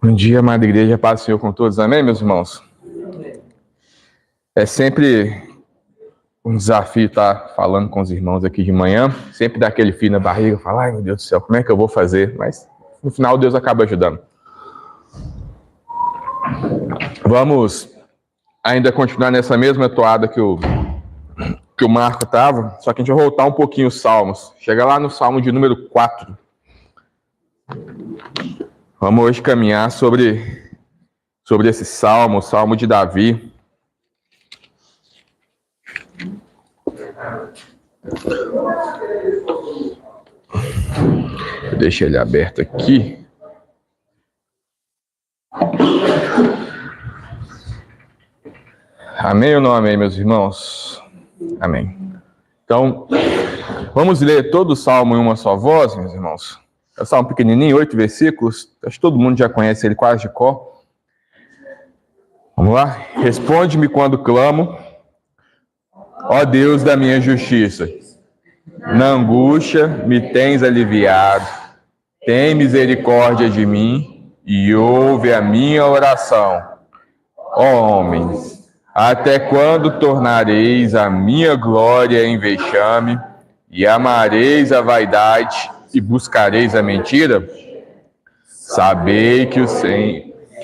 Bom dia, amada igreja, paz do Senhor com todos, amém, meus irmãos? É sempre um desafio estar falando com os irmãos aqui de manhã, sempre dá aquele frio na barriga, falar, ai meu Deus do céu, como é que eu vou fazer? Mas no final Deus acaba ajudando. Vamos ainda continuar nessa mesma toada que o Marco estava, só que a gente vai voltar um pouquinho os salmos. Chega lá no salmo de número 4. Vamos hoje caminhar sobre esse salmo, o salmo de Davi. Deixa ele aberto aqui. Amém ou não amém, meus irmãos? Amém. Então, vamos ler todo o salmo em uma só voz, meus irmãos. É um salmo pequenininho, 8 versículos. Acho que todo mundo já conhece ele quase de cor. Vamos lá? Responde-me quando clamo, ó Deus da minha justiça. Na angústia me tens aliviado. Tem misericórdia de mim e ouve a minha oração. Ó homens, até quando tornareis a minha glória em vexame e amareis a vaidade e buscareis a mentira? Sabei que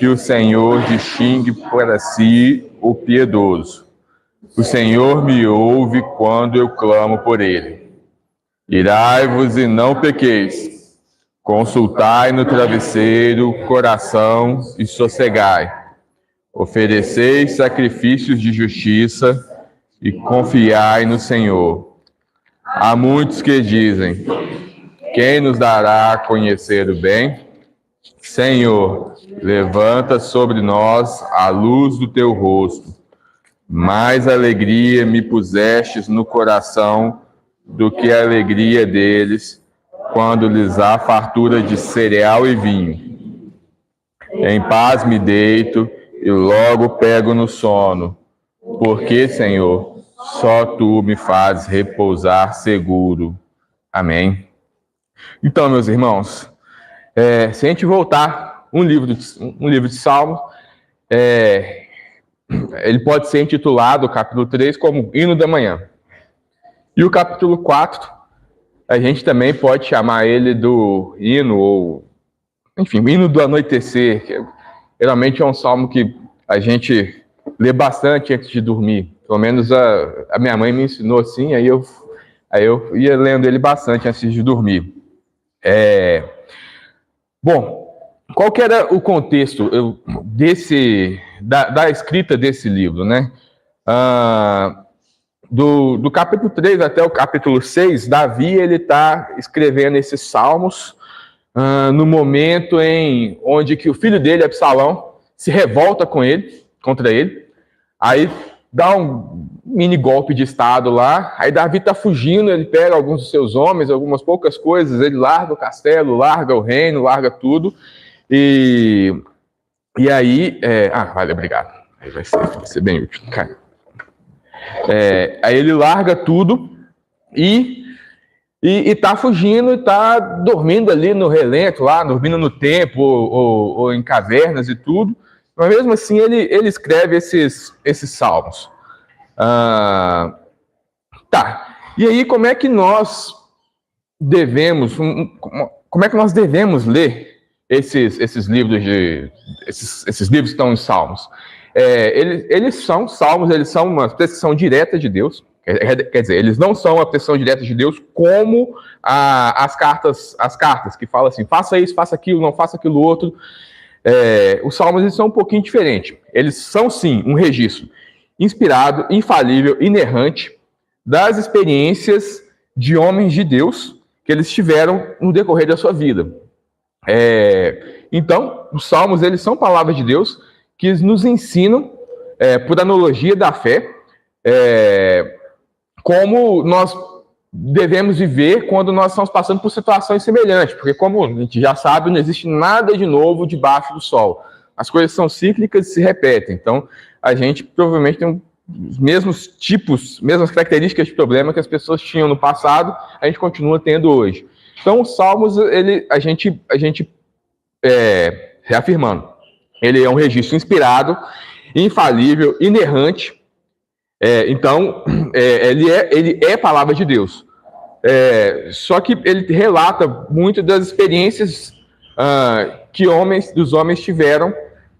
o Senhor distingue para si o piedoso. O Senhor me ouve quando eu clamo por ele. Irai-vos e não pequeis. Consultai no travesseiro o coração e sossegai. Ofereceis sacrifícios de justiça e confiai no Senhor. Há muitos que dizem, quem nos dará a conhecer o bem? Senhor, levanta sobre nós a luz do teu rosto. Mais alegria me pusestes no coração do que a alegria deles, quando lhes há fartura de cereal e vinho. Em paz me deito e logo pego no sono, porque, Senhor, só tu me fazes repousar seguro. Amém. Então, meus irmãos, se a gente voltar um livro de Salmos, ele pode ser intitulado, o capítulo 3, como Hino da Manhã. E o capítulo 4, a gente também pode chamar ele do hino, ou, enfim, hino do anoitecer, que geralmente é um salmo que a gente lê bastante antes de dormir. Pelo menos a minha mãe me ensinou assim, aí eu ia lendo ele bastante antes de dormir. Bom, qual que era o contexto da escrita desse livro, né? Do capítulo 3 até o capítulo 6, Davi está escrevendo esses salmos no momento onde que o filho dele, Absalão, se revolta contra ele, aí dá um mini golpe de estado lá, aí Davi está fugindo, ele pega alguns dos seus homens, algumas poucas coisas, ele larga o castelo, larga o reino, larga tudo, e aí... Vale, obrigado. Aí vai ser bem útil, cara. Aí ele larga tudo e tá fugindo e tá dormindo ali no relento, lá, dormindo no templo ou em cavernas e tudo. Mas mesmo assim ele escreve esses salmos. E aí como é que nós devemos ler esses livros esses livros que estão em salmos? Eles são salmos, eles são uma expressão direta de Deus. Quer dizer, eles não são uma expressão direta de Deus como as cartas que falam assim, faça isso, faça aquilo, não faça aquilo outro. Os salmos eles são um pouquinho diferentes. Eles são, sim, um registro inspirado, infalível, inerrante das experiências de homens de Deus que eles tiveram no decorrer da sua vida. Então, os salmos eles são palavras de Deus que nos ensinam, por analogia da fé, como nós devemos viver quando nós estamos passando por situações semelhantes, porque como a gente já sabe, não existe nada de novo debaixo do sol. As coisas são cíclicas e se repetem, então a gente provavelmente tem os mesmas características de problema que as pessoas tinham no passado, a gente continua tendo hoje. Então os salmos, a gente reafirmando, Ele é um registro inspirado, infalível, inerrante. Então, ele é a palavra de Deus. Só que ele relata muito das experiências que dos homens tiveram,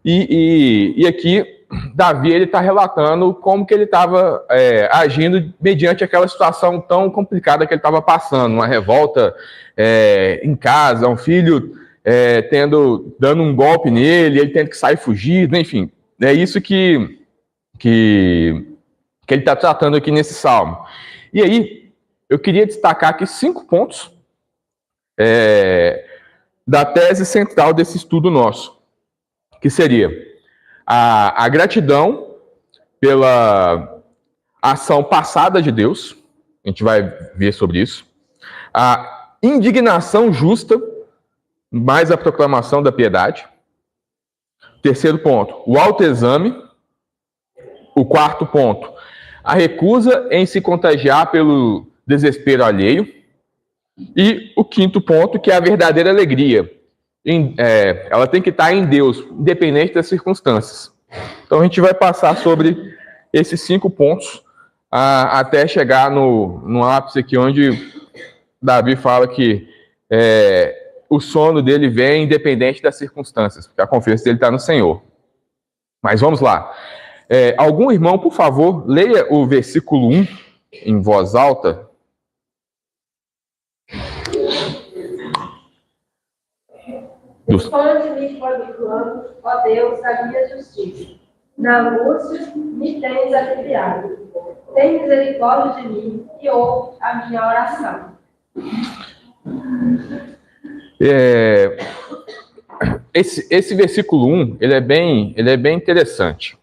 e aqui Davi está relatando como que ele estava agindo mediante aquela situação tão complicada que ele estava passando, uma revolta em casa, um filho dando um golpe nele, ele tendo que sair fugido, enfim, é isso que ele está tratando aqui nesse salmo. E aí, eu queria destacar aqui 5 pontos da tese central desse estudo nosso, que seria a gratidão pela ação passada de Deus, a gente vai ver sobre isso, a indignação justa, mais a proclamação da piedade. Terceiro ponto, o autoexame. O quarto ponto, a recusa em se contagiar pelo desespero alheio. E o quinto ponto, que é a verdadeira alegria. Ela tem que estar em Deus, independente das circunstâncias. Então a gente vai passar sobre esses 5 pontos até chegar no ápice aqui, onde Davi fala que o sono dele vem independente das circunstâncias, porque a confiança dele está no Senhor. Mas vamos lá. Algum irmão, por favor, leia o versículo 1 em voz alta. Responde-me quando clamo, ó Deus, da minha justiça. Na angústia me tens aliviado. Tem misericórdia de mim e ouve a minha oração. Esse versículo 1, ele é bem interessante.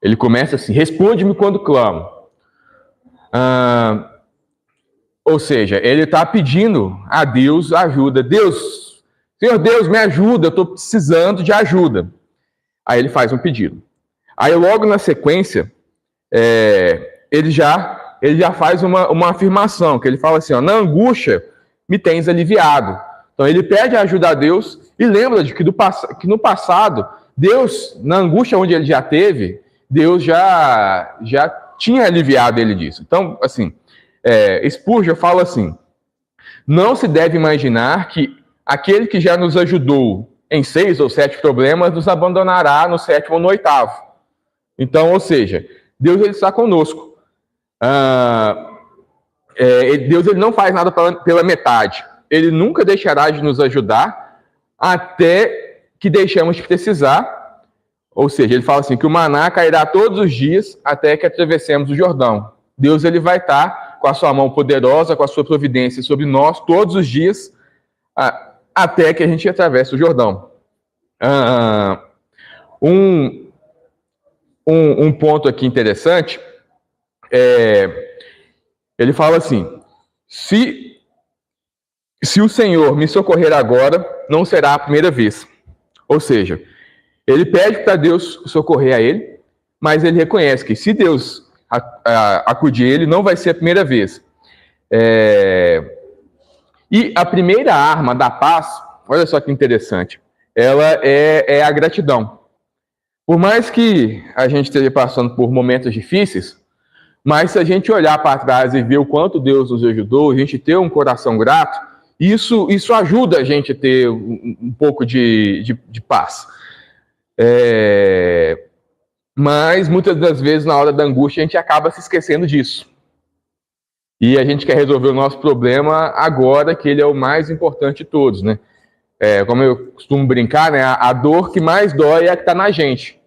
Ele começa assim, responde-me quando clamo. Ou seja, ele está pedindo a Deus ajuda. Senhor Deus, me ajuda, eu estou precisando de ajuda. Aí ele faz um pedido. Aí logo na sequência, ele já faz uma afirmação, que ele fala assim, na angústia me tens aliviado. Então ele pede ajuda a Deus e lembra de que no passado, Deus, na angústia onde ele já teve, Deus já tinha aliviado ele disso. Então, assim, Spurgeon fala assim, não se deve imaginar que aquele que já nos ajudou em 6 ou 7 problemas nos abandonará no 7º ou no 8º. Então, ou seja, Deus ele está conosco. Deus ele não faz nada pela metade. Ele nunca deixará de nos ajudar até que deixemos de precisar. Ou seja, ele fala assim, que o maná cairá todos os dias até que atravessemos o Jordão. Deus ele vai estar com a sua mão poderosa, com a sua providência sobre nós todos os dias, até que a gente atravesse o Jordão. Um ponto aqui interessante, ele fala assim, se o Senhor me socorrer agora, não será a primeira vez. Ou seja, ele pede para Deus socorrer a ele, mas ele reconhece que se Deus acudir ele, não vai ser a primeira vez. E a primeira arma da paz, olha só que interessante, ela é a gratidão. Por mais que a gente esteja passando por momentos difíceis, mas se a gente olhar para trás e ver o quanto Deus nos ajudou, a gente ter um coração grato, isso ajuda a gente a ter um pouco de paz. Mas muitas das vezes, na hora da angústia, a gente acaba se esquecendo disso. E a gente quer resolver o nosso problema agora, que ele é o mais importante de todos, né? Como eu costumo brincar, né? A dor que mais dói é a que está na gente.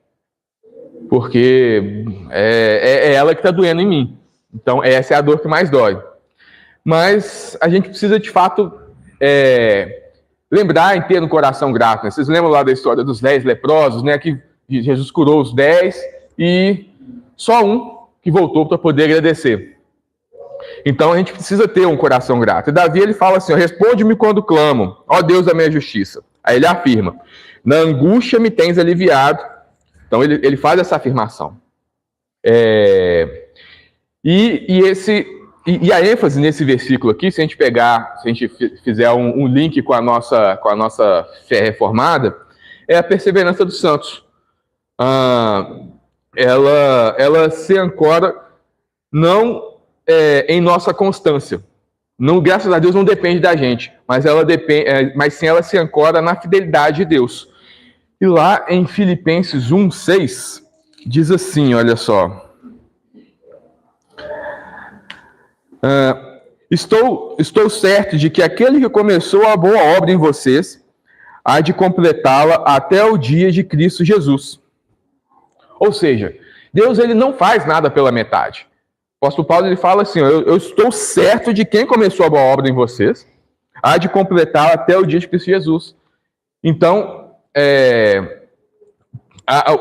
Porque é ela que está doendo em mim. Então, essa é a dor que mais dói. Mas a gente precisa, de fato, lembrar em ter no coração grato. Né? Vocês lembram lá da história dos 10 leprosos, né? Que Jesus curou os 10 e só um que voltou para poder agradecer. Então a gente precisa ter um coração grato. E Davi ele fala assim, responde-me quando clamo, ó Deus da minha justiça. Aí ele afirma, na angústia me tens aliviado. Então ele faz essa afirmação. E a ênfase nesse versículo aqui, se a gente fizer um link com a nossa fé reformada, é a perseverança dos santos. Ela se ancora não em nossa constância. Não, graças a Deus não depende da gente, mas mas sim ela se ancora na fidelidade de Deus. E lá em Filipenses 1:6 diz assim, olha só. Estou certo de que aquele que começou a boa obra em vocês há de completá-la até o dia de Cristo Jesus. Ou seja, Deus ele não faz nada pela metade. O apóstolo Paulo ele fala assim, eu estou certo de quem começou a boa obra em vocês há de completá-la até o dia de Cristo Jesus. Então,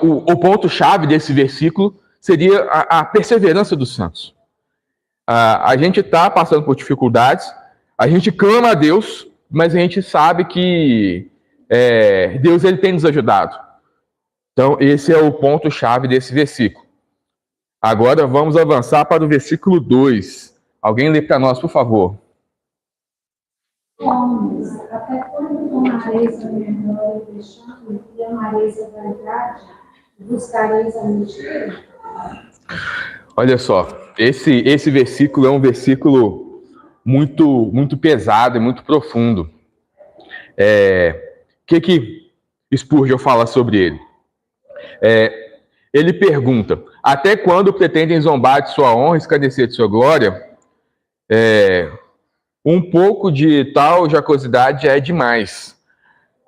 o ponto-chave desse versículo seria a perseverança dos santos. A gente está passando por dificuldades, a gente clama a Deus, mas a gente sabe que Deus ele tem nos ajudado. Então, esse é o ponto-chave desse versículo. Agora, vamos avançar para o versículo 2. Alguém lê para nós, por favor. Homens, até quando tomareis a minha glória e vexame, e amareis a verdade, e buscareis a mentira? Olha só, esse versículo é um versículo muito pesado e muito profundo. O que Spurgeon fala sobre ele? Ele pergunta, até quando pretendem zombar de sua honra e escarnecer de sua glória? Um pouco de tal jocosidade é demais.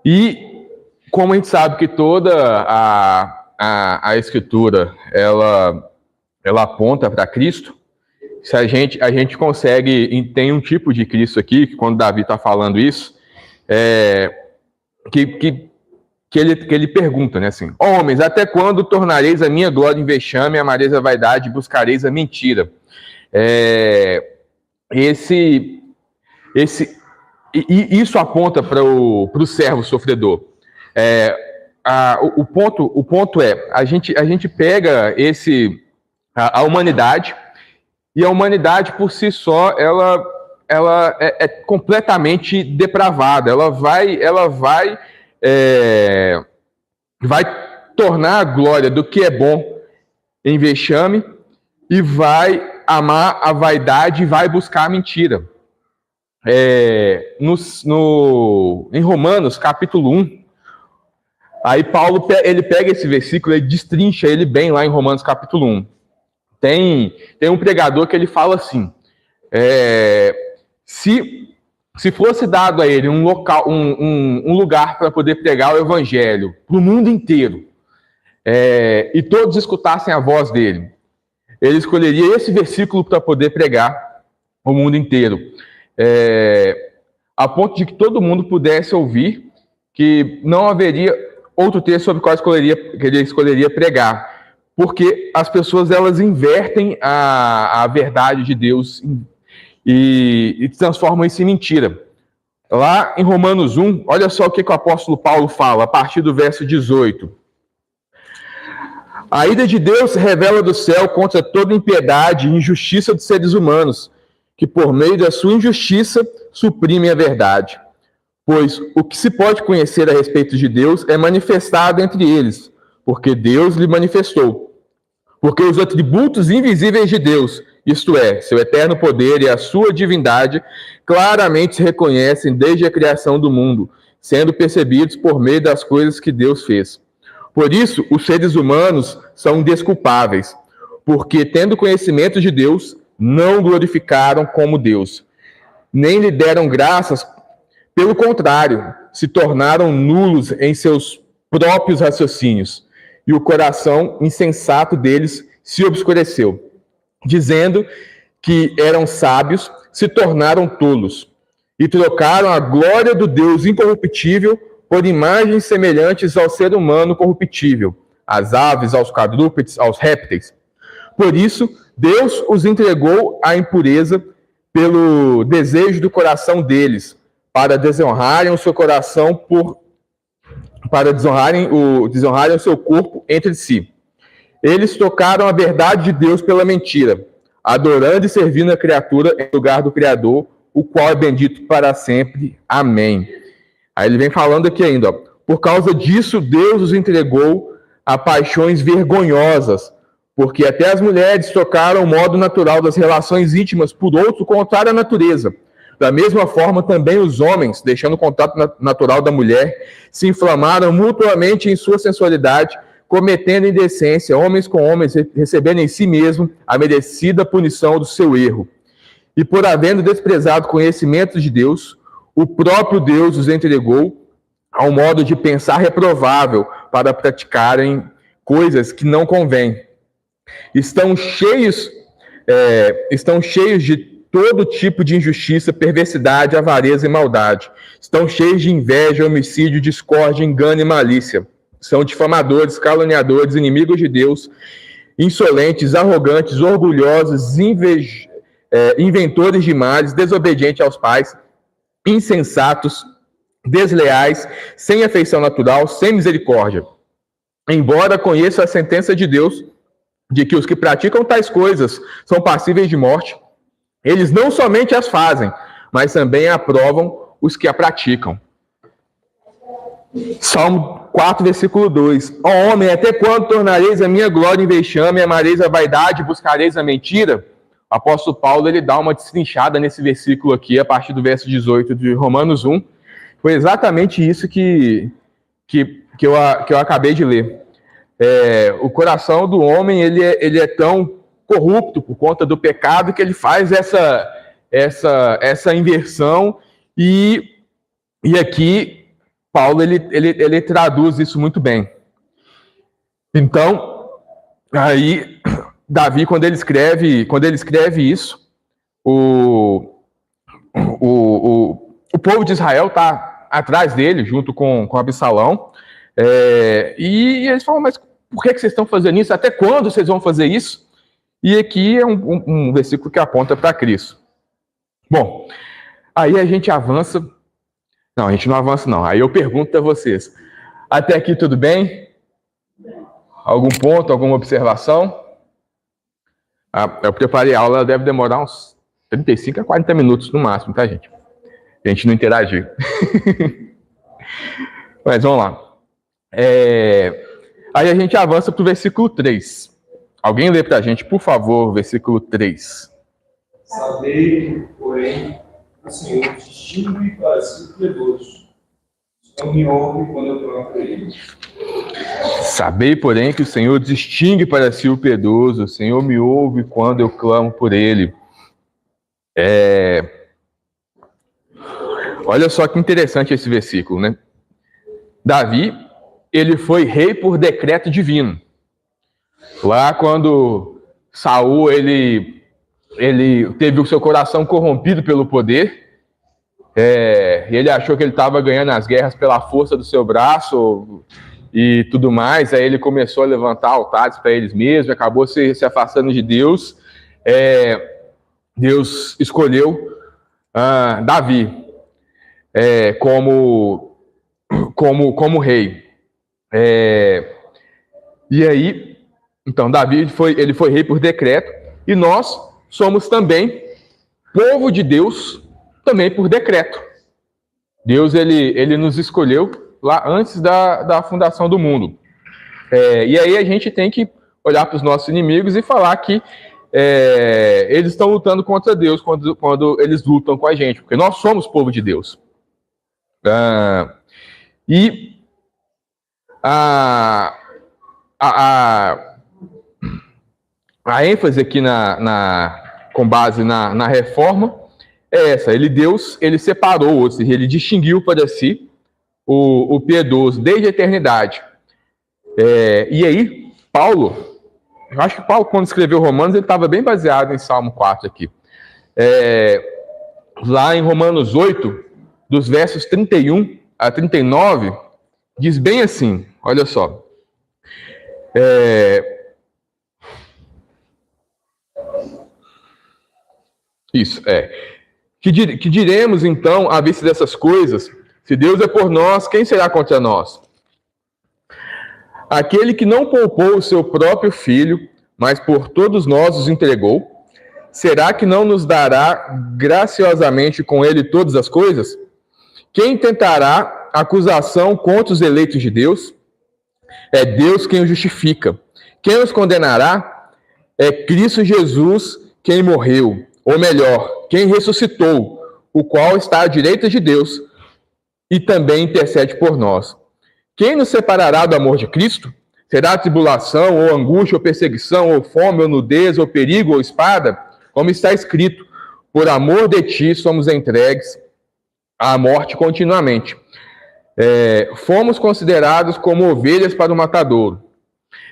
E como a gente sabe que toda a Escritura, ela aponta para Cristo, se a gente consegue, tem um tipo de Cristo aqui, que quando Davi está falando isso, que ele pergunta, né, assim, homens, até quando tornareis a minha glória em vexame, amareis a vaidade e buscareis a mentira? Isso aponta para o servo sofredor. O ponto é, a gente pega a humanidade, e a humanidade por si só, ela é completamente depravada, ela vai tornar a glória do que é bom em vexame, e vai amar a vaidade e vai buscar a mentira. Em Romanos, capítulo 1, aí Paulo ele pega esse versículo e destrincha ele bem lá em Romanos, capítulo 1. Tem um pregador que ele fala assim, se fosse dado a ele um lugar para poder pregar o evangelho para o mundo inteiro, e todos escutassem a voz dele, ele escolheria esse versículo para poder pregar o mundo inteiro. A ponto de que todo mundo pudesse ouvir, que não haveria outro texto sobre o qual ele escolheria pregar, porque as pessoas elas invertem a verdade de Deus e transformam isso em mentira. Lá em Romanos 1, olha só o que o apóstolo Paulo fala, a partir do verso 18. A ira de Deus se revela do céu contra toda impiedade e injustiça dos seres humanos, que por meio da sua injustiça suprimem a verdade. Pois o que se pode conhecer a respeito de Deus é manifestado entre eles, porque Deus lhe manifestou. Porque os atributos invisíveis de Deus, isto é, seu eterno poder e a sua divindade, claramente se reconhecem desde a criação do mundo, sendo percebidos por meio das coisas que Deus fez. Por isso, os seres humanos são indesculpáveis, porque, tendo conhecimento de Deus, não glorificaram como Deus, nem lhe deram graças. Pelo contrário, se tornaram nulos em seus próprios raciocínios, e o coração insensato deles se obscureceu. Dizendo que eram sábios, se tornaram tolos, e trocaram a glória do Deus incorruptível por imagens semelhantes ao ser humano corruptível, às aves, aos quadrúpedes, aos répteis. Por isso, Deus os entregou à impureza pelo desejo do coração deles, para desonrarem o seu coração para desonrarem o seu corpo entre si. Eles trocaram a verdade de Deus pela mentira, adorando e servindo a criatura em lugar do Criador, o qual é bendito para sempre. Amém. Aí ele vem falando aqui ainda, ó, Por causa disso, Deus os entregou a paixões vergonhosas, porque até as mulheres trocaram o modo natural das relações íntimas por outro contrário à natureza. Da mesma forma, também os homens, deixando o contato natural da mulher, se inflamaram mutuamente em sua sensualidade, cometendo indecência, homens com homens, recebendo em si mesmo a merecida punição do seu erro. E por havendo desprezado o conhecimento de Deus, o próprio Deus os entregou a um modo de pensar reprovável para praticarem coisas que não convêm. Estão cheios de todo tipo de injustiça, perversidade, avareza e maldade. Estão cheios de inveja, homicídio, discórdia, engano e malícia. São difamadores, caluniadores, inimigos de Deus, insolentes, arrogantes, orgulhosos, inventores de males, desobedientes aos pais, insensatos, desleais, sem afeição natural, sem misericórdia. Embora conheça a sentença de Deus, de que os que praticam tais coisas são passíveis de morte, eles não somente as fazem, mas também aprovam os que a praticam. Salmo 4, versículo 2. Ó homem, até quando tornareis a minha glória em vexame, amareis a vaidade, buscareis a mentira? O apóstolo Paulo, ele dá uma destrinchada nesse versículo aqui, a partir do verso 18 de Romanos 1. Foi exatamente isso que eu acabei de ler. O coração do homem, ele é tão corrupto por conta do pecado que ele faz essa inversão, e aqui Paulo ele traduz isso muito bem. Então, aí Davi, quando ele escreve isso, o povo de Israel está atrás dele, junto com Absalão, e eles falam, mas por que vocês estão fazendo isso? Até quando vocês vão fazer isso? E aqui é um versículo que aponta para Cristo. Bom, aí a gente avança. Não, a gente não avança, não. Aí eu pergunto a vocês. Até aqui tudo bem? Algum ponto, alguma observação? Eu preparei a aula, ela deve demorar uns 35 a 40 minutos no máximo, tá, gente? A gente não interagir. Mas vamos lá. Aí a gente avança para o versículo 3. Alguém lê para a gente, por favor, o versículo 3. Sabei, porém, o Senhor distingue para si o piedoso. Não me ouve quando eu clamo por ele. Sabei, porém, que o Senhor distingue para si o piedoso. O Senhor me ouve quando eu clamo por ele. Olha só que interessante esse versículo, né? Davi, ele foi rei por decreto divino. Lá quando Saul, ele teve o seu coração corrompido pelo poder, e ele achou que ele estava ganhando as guerras pela força do seu braço e tudo mais, aí ele começou a levantar altares para eles mesmos, acabou se afastando de Deus. Deus escolheu Davi como rei. E aí, então, Davi ele foi rei por decreto, e nós somos também povo de Deus, também por decreto. Deus, ele nos escolheu lá antes da fundação do mundo. E aí a gente tem que olhar para os nossos inimigos e falar que eles estão lutando contra Deus quando eles lutam com a gente, porque nós somos povo de Deus. E a ênfase aqui com base na reforma é essa: Deus separou, ou seja, ele distinguiu para si o piedoso desde a eternidade. E aí, Paulo, eu acho que Paulo, quando escreveu Romanos, ele estava bem baseado em Salmo 4 aqui. Lá em Romanos 8, dos versos 31 a 39, diz bem assim, olha só. Que diremos, então, à vista dessas coisas? Se Deus é por nós, quem será contra nós? Aquele que não poupou o seu próprio filho, mas por todos nós os entregou, será que não nos dará graciosamente com ele todas as coisas? Quem tentará há acusação contra os eleitos de Deus, é Deus quem os justifica. Quem os condenará é Cristo Jesus quem morreu, ou melhor, quem ressuscitou, o qual está à direita de Deus e também intercede por nós. Quem nos separará do amor de Cristo? Será a tribulação, ou angústia, ou perseguição, ou fome, ou nudez, ou perigo, ou espada? Como está escrito, por amor de ti somos entregues à morte continuamente. Fomos considerados como ovelhas para o matadouro.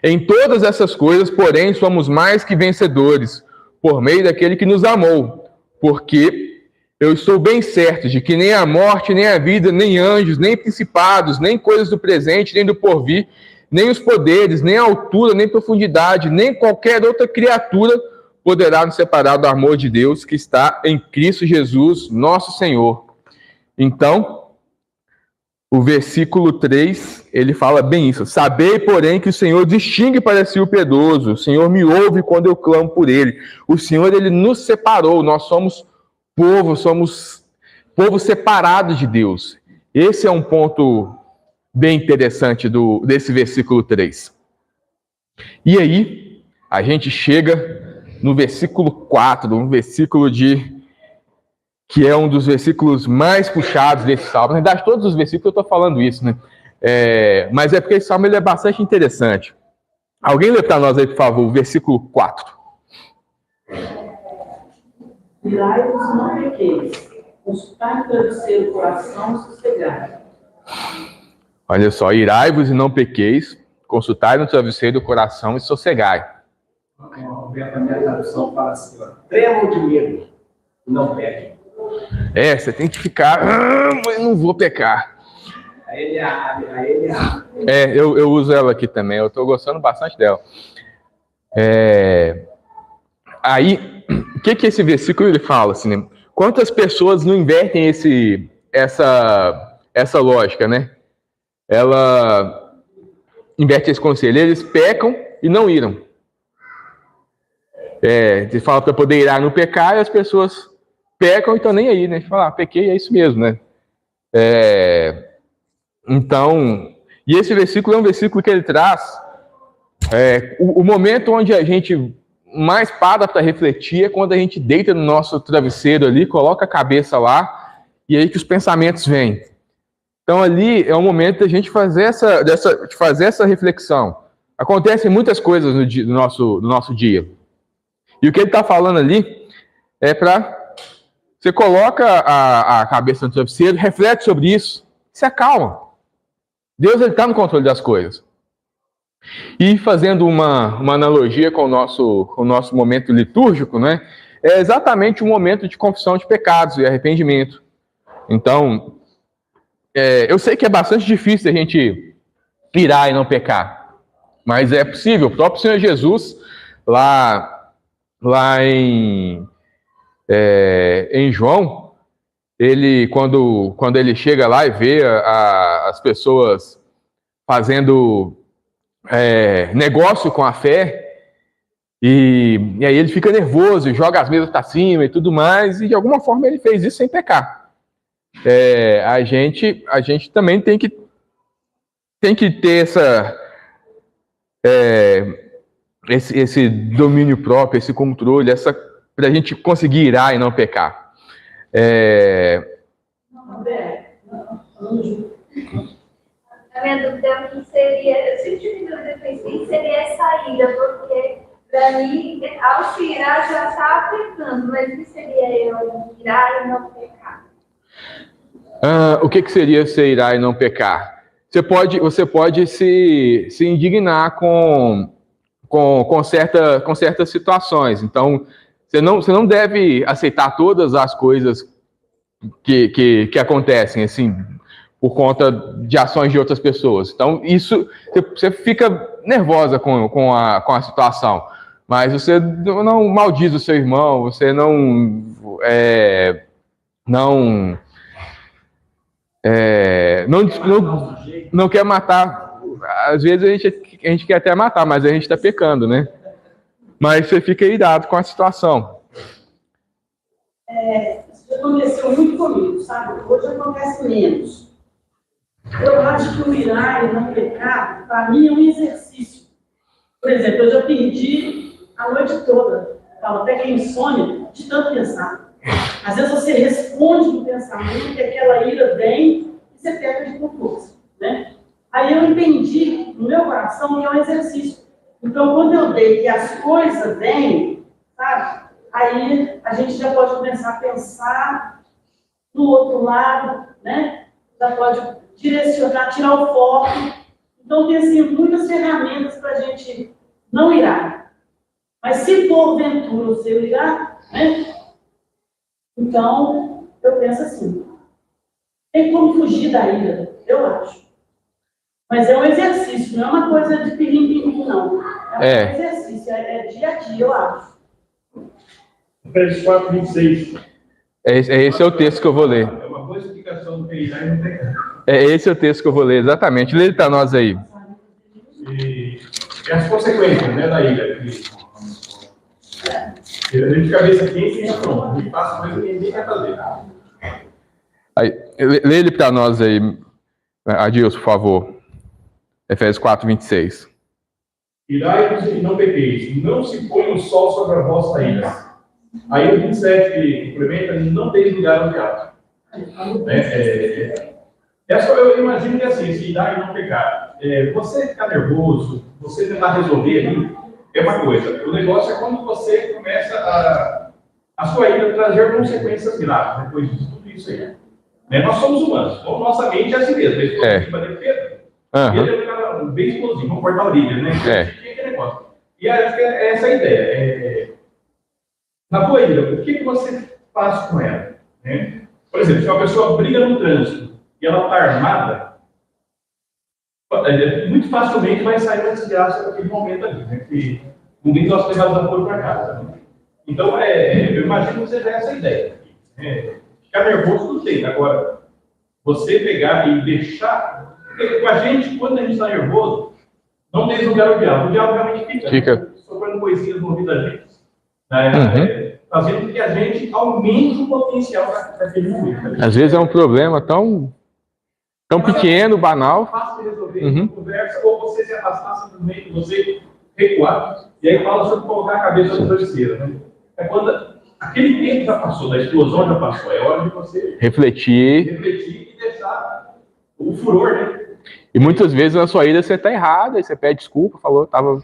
Em todas essas coisas, porém, somos mais que vencedores, por meio daquele que nos amou, porque eu estou bem certo de que nem a morte, nem a vida, nem anjos, nem principados, nem coisas do presente, nem do porvir, nem os poderes, nem a altura, nem profundidade, nem qualquer outra criatura poderá nos separar do amor de Deus que está em Cristo Jesus, nosso Senhor. Então, o versículo 3, ele fala bem isso. Sabei, porém, que o Senhor distingue para si o piedoso. O Senhor me ouve quando eu clamo por ele. O Senhor, ele nos separou. Nós somos povo separado de Deus. Esse é um ponto bem interessante desse versículo 3. E aí, a gente chega no versículo 4, um versículo que é um dos versículos mais puxados desse salmo. Na verdade, todos os versículos eu estou falando isso, né? Mas é porque esse salmo ele é bastante interessante. Alguém lê para nós aí, por favor, o versículo 4. Irai-vos e não pequeis, consultai no travesseiro o coração e sossegai. Olha só, irai-vos e não pequeis, consultai no travesseiro o coração e sossegai. A minha tradução fala assim, ó, tremam de medo, não pequem. Você tem que ficar, mas não vou pecar. Aí ele abre. Eu uso ela aqui também, eu estou gostando bastante dela. Aí, o que esse versículo ele fala? Assim, né? Quantas pessoas não invertem essa lógica, né? Ela inverte esse conselho. Eles pecam e não iram. Você fala para poder irar no pecar e as pessoas pecam e estão nem aí, né? Fala, pequei, é isso mesmo, né? Então, e esse versículo é um versículo que ele traz o momento onde a gente mais para refletir é quando a gente deita no nosso travesseiro ali, coloca a cabeça lá, e aí que os pensamentos vêm. Então ali é o momento da gente fazer essa reflexão. Acontecem muitas coisas no nosso dia. E o que ele está falando ali é para você coloca a cabeça no travesseiro, reflete sobre isso, se acalma. Deus está no controle das coisas. E fazendo uma analogia com o nosso momento litúrgico, né, é exatamente o momento de confissão de pecados e arrependimento. Então, eu sei que é bastante difícil a gente irar e não pecar, mas é possível. O próprio Senhor Jesus, lá em João, ele quando ele chega lá e vê as pessoas fazendo negócio com a fé, e aí ele fica nervoso, joga as mesas para cima e tudo mais, e de alguma forma ele fez isso sem pecar. A gente também tem que ter esse domínio próprio, esse controle, para a gente conseguir irar e não pecar. A minha dúvida é o que seria, eu sempre tive dúvida com isso, o que seria a saída, porque para mim, ao se irar já está pecando, mas o que seria eu irar e não pecar? O que seria você irar e não pecar? Você pode se indignar com certas situações. Então, você não deve aceitar todas as coisas que acontecem, assim, por conta de ações de outras pessoas. Então, isso, você fica nervosa com a situação, mas você não maldiz o seu irmão, você não quer matar. Às vezes a gente quer até matar, mas a gente está pecando, né? Mas você fica irado com a situação. Isso já aconteceu muito comigo, sabe? Hoje acontece menos. Eu acho que o irar e não pecar, para mim, é um exercício. Por exemplo, eu já perdi a noite toda. Falo até que é insônia de tanto pensar. Às vezes você responde no pensamento e aquela ira vem e você perde com força, né? Aí eu entendi no meu coração que é um exercício. Então, quando eu dei que as coisas vêm, sabe? Aí a gente já pode começar a pensar no outro lado, né? Já pode direcionar, tirar o foco. Então, tem assim, muitas ferramentas para a gente não irar. Mas se porventura o seu irar, né? Então, eu penso assim, tem como fugir da ira, eu acho. Mas é um exercício, não é uma coisa de pirim-pirim, não. É um exercício, é dia a dia, eu acho. Efésios 4, 26. Esse é o texto que eu vou ler. É uma boa explicação do que não tem. Esse é o texto que eu vou ler, exatamente. Lê ele para nós aí. E as consequências, né, da ira. A gente de cabeça quente e pronto. E faça coisa que ninguém vai fazer. Aí, lê ele para nós aí, Adilson, por favor. Efésios 4, 26. Irai-vos e não pequeis. Não se põe o sol sobre a vossa ira. Aí o 27 que complementa, não tem lugar ao diabo. Eu imagino que assim, se irar e não pecar. Você ficar nervoso, você tentar resolver ali, é uma coisa. O negócio é quando você começa a sua ira trazer consequências graves depois de tudo isso aí. Nós somos humanos, então nossa mente é assim mesmo. Ele é um cara bem explosivo, vamos cortar a orelha, né? E acho que é essa a ideia. Na tua ira, o que você faz com ela? Né? Por exemplo, se uma pessoa briga no trânsito e ela está armada, muito facilmente vai sair uma desgraça naquele momento ali, né? Que ninguém nós levamos apoio para casa. Né? Então, eu imagino que seja essa a ideia. Ficar nervoso não tem. Agora, você pegar e deixar. Porque com a gente, quando a gente está nervoso, não tem lugar ao diabo. O diabo realmente fica. Sobrando coisinhas no ouvido da gente. Fazendo com que a gente aumente o potencial daquele momento. Às vezes é um problema tão pequeno, banal. Fácil de resolver, conversa, ou você se afastar simplesmente, você recuar, e aí fala sobre colocar a cabeça no travesseiro. Né? É quando aquele tempo já passou, da explosão já passou, é hora de você refletir e deixar o furor, né? E muitas vezes na sua ira você está errado, aí você pede desculpa, falou, estava.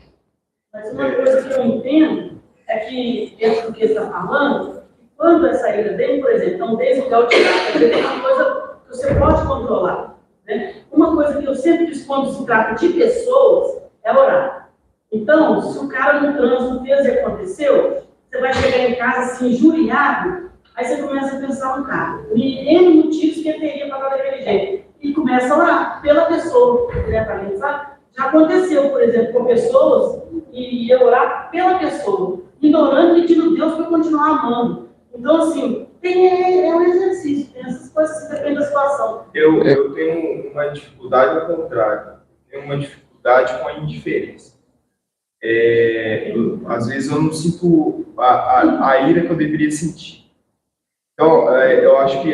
Mas uma coisa que eu entendo é que, dentro do que ele está falando, quando essa ira vem, por exemplo, então, desde o grau de ira, é uma coisa que você pode controlar. Né? Uma coisa que eu sempre diz quando se trata de pessoas é orar. Então, se o cara no trânsito fez e aconteceu, você vai chegar em casa assim, injuriado, aí você começa a pensar no cara. E N motivos que ele teria para fazer daquele jeito. E começa a orar pela pessoa, diretamente, sabe? Já aconteceu, por exemplo, com pessoas e ia orar pela pessoa, ignorando e pedindo Deus para continuar amando. Então, assim, é um exercício, tem essas coisas que dependem da situação. Eu tenho uma dificuldade ao contrário, tenho uma dificuldade com a indiferença. Às vezes eu não sinto a ira que eu deveria sentir. Então, eu acho que,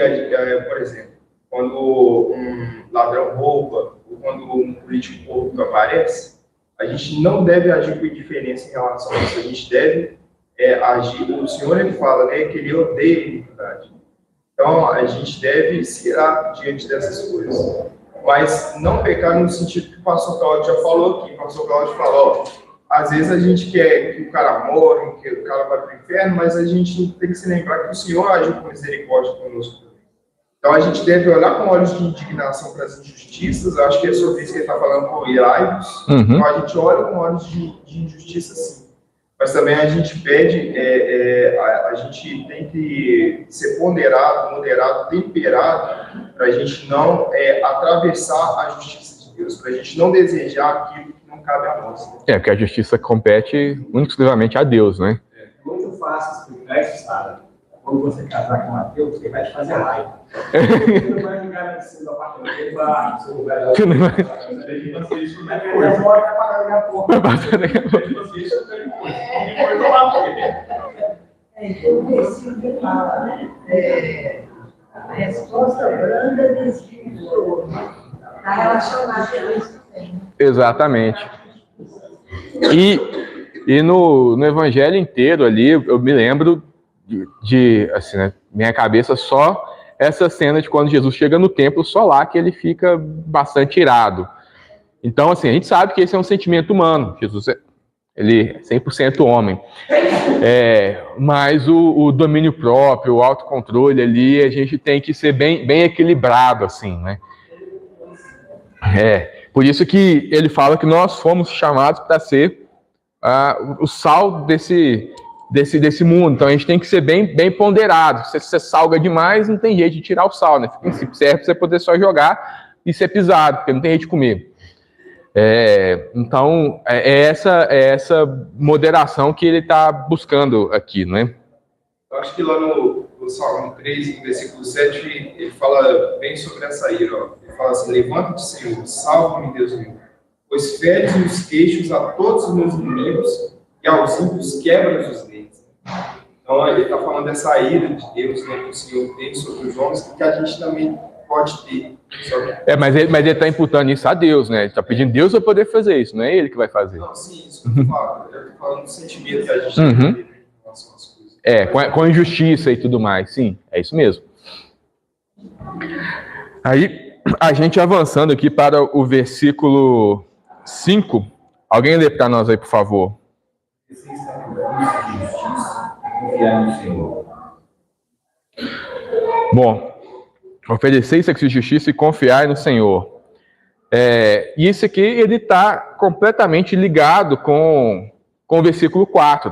por exemplo, quando um ladrão rouba, ou quando um político corrupto aparece, a gente não deve agir com indiferença em relação a isso. A gente deve agir. O Senhor ele fala, né, que ele odeia a iniquidade. Então, a gente deve se irar diante dessas coisas. Mas não pecar no sentido que o pastor Cláudio já falou aqui. O pastor Cláudio falou, às vezes a gente quer que o cara morra, que o cara vá para o inferno, mas a gente tem que se lembrar que o Senhor agiu com misericórdia conosco. Então, a gente deve olhar com olhos de indignação para as injustiças. Eu acho que é sobre isso que ele está falando com irai-vos. Então, a gente olha com olhos de injustiça, sim. Mas também a gente pede, a gente tem que ser ponderado, moderado, temperado, para a gente não atravessar a justiça de Deus, para a gente não desejar aquilo que não cabe a nós. Porque a justiça compete exclusivamente a Deus, né? Muito fácil explicar isso, sabe? Quando você casar com um ateu, você vai te fazer raiva. Você não vai ficar no seu apartamento, ele vai no seu lugar. Você vai pagar minha porra. O versículo fala, né? A resposta branda desvia o choro. Está relacionado a isso também. Exatamente. E no evangelho inteiro ali, eu me lembro de assim, né, minha cabeça só essa cena de quando Jesus chega no templo, só lá que ele fica bastante irado. Então, assim, a gente sabe que esse é um sentimento humano. Jesus, ele é 100% homem. Mas o domínio próprio, o autocontrole ali, a gente tem que ser bem equilibrado, assim, né? Por isso que ele fala que nós fomos chamados para ser o sal desse mundo. Então a gente tem que ser bem ponderado. Se você salga demais, não tem jeito de tirar o sal, né? Se serve para você poder só jogar e ser pisado, porque não tem jeito de comer. Então é essa moderação que ele está buscando aqui, né? Eu acho que lá no Salmo 3, no versículo 7, ele fala bem sobre essa ira. Ó. Ele fala assim: levanta-te, Senhor, salva-me, Deus meu, pois feres nos queixos a todos os meus inimigos e aos ímpios quebras os dentes. Então, ele está falando dessa ira de Deus, né, que o Senhor tem sobre os homens, que a gente também pode ter. Mas ele está imputando isso a Deus, né? Ele está pedindo Deus para poder fazer isso, não é ele que vai fazer. Não, sim, isso que eu estou falando. Eu estou falando do sentimento que a gente tem que ter em relação às coisas. Com a injustiça e tudo mais, sim, é isso mesmo. Aí, a gente avançando aqui para o versículo 5. Alguém lê para nós aí, por favor. Bom, oferecer sacrifício de justiça e confiar no Senhor. E isso aqui, ele está completamente ligado com o versículo 4.